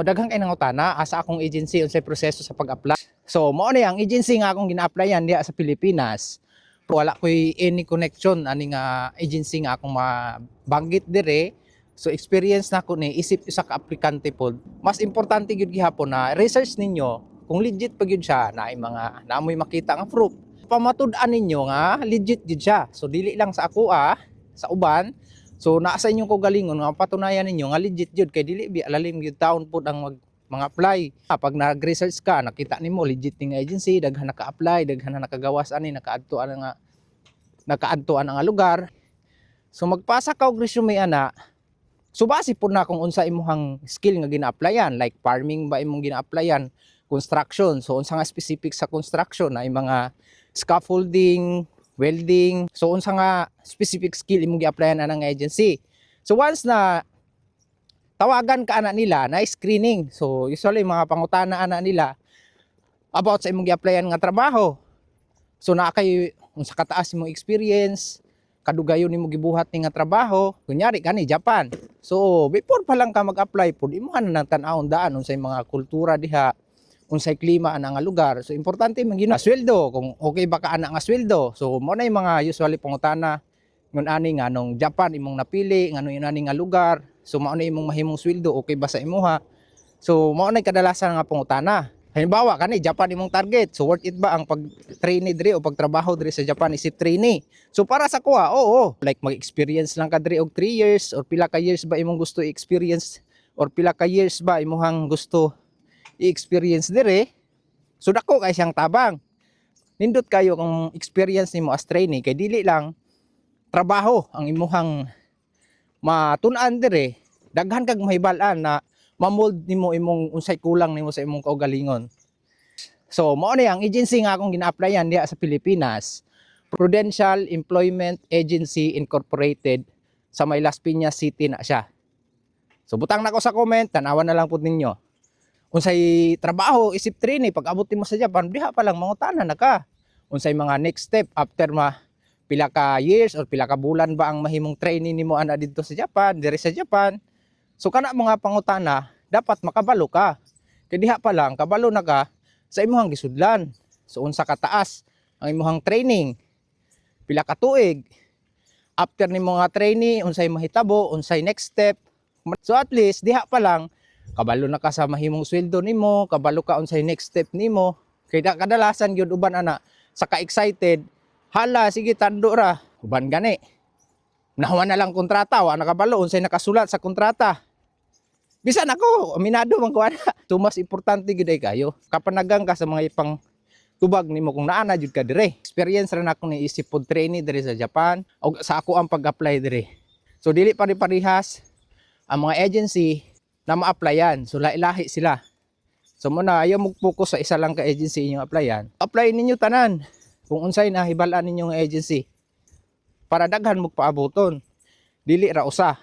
Daghang kay nangutana asa akong agency unsay proseso sa pag-apply. So mao ni ang agency nga akong gina-applyan diha sa Pilipinas. Wala koy any connection ani nga agency nga akong mabanggit dire. So experience na ko ni isip usa ka aplikante pod. Mas importante gyud gihapon na research ninyo kung legit pa gyud siya na mga naamoy makita nga proof. Pamatud-an ninyo nga legit gyud siya. So dili lang sa ako sa uban. So naa sa inyong kaugalingon nga patunayan ninyo nga legit jud kay dili bi alalim gyud taon pud ang mga apply. Pag nag-research ka, nakita nimo legit ning agency, daghan naka-apply, daghan na nakagawas ani nakaadtuan ang lugar. So magpasa ka og resume ana. So base pud na kung unsa imong skill nga gina-applyan, like farming ba imong gina-applyan, construction. So unsa nga specific sa construction na mga scaffolding, welding. So unsa nga specific skill imong gi-applyan anang agency. So once na tawagan ka ana nila na screening. So usually mga pangutana ana nila about sa imong gi-applyan nga trabaho. So naa kay unsa kataas imong experience, kadugayon nimo gibuhat ni nga trabaho. Kunyari kani Japan. So before pa lang ka mag-apply pud imuha na nang tan-awon daan unsay mga kultura diha, unsay klima ana nga lugar. So importante man gina sweldo, kung okay ba ka ana nga sweldo. So mo na yung mga usually pangutana ngun ani nga nung Japan imong napili, ngano yun ani nga lugar. So mao na imong mahimong sweldo, okay ba sa imuha. So mao na kadalasan nga pangutana. Halimbawa kani Japan imong target. So worth it ba ang pag-trainee diri o pagtrabaho diri sa Japan isip trainee? So para sa kuha, oo. Like mag-experience lang ka diri og 3 years or pila ka years ba imong gusto i-experience or pila ka years ba imong gusto i-experience dire. So dako kay siyang tabang. Nindot kayo kung experience nimo as trainee kay dili lang trabaho ang imuhang matun-an dire. Daghan kag mahibal-an na ma-mold nimo imong unsay kulang nimo sa imong kaugalingon. So mao ni ang agency nga akong gina-applyan diha sa Pilipinas, Prudential Employment Agency Incorporated sa may Las Piñas City na siya. So butang nako sa comment, tanawan na lang pud ninyo. Unsay trabaho isip trainee pag abot mo sa Japan, diha pa lang mangutana na ka. Unsay mga next step after pila ka years or pila ka bulan ba ang mahimong trainee nimo ana didto sa Japan, diri sa Japan. So kana mga pangutana, dapat makabalo ka. Kay diha pa lang kabalo na ka sa imong gisudlan. So unsa ka taas ang imong training? Pila ka tuig? After nimo nga trainee, unsay mahitabo, unsay next step? So at least diha pa lang kabalo na ka sa mahimong sweldo nimo, kabalo ka unsay next step nimo. Kay kadalasan gyud uban ana sa ka-excited, hala sige tando ra, uban gani. Nahuman na lang kontrata, wa nakabalo unsay nakasulat sa kontrata. Bisan ako, aminado man ko ana. So mas importante gid kayo. Kapanagang ka sa mga ipang tubag nimo kung naana jud ka dire. Experience ra nako ni isip pod trainee dire sa Japan o sa ako ang pag-apply dire. So dili pare-parehas ang mga agency na ma-applyan. So lahi-lahi sila. So muna ayaw mo focus sa isa lang ka agency inyong applyan. Apply ninyo tanan kung unsay nahibal-an ninyong agency para daghan mo paaboton. Dili ra usa.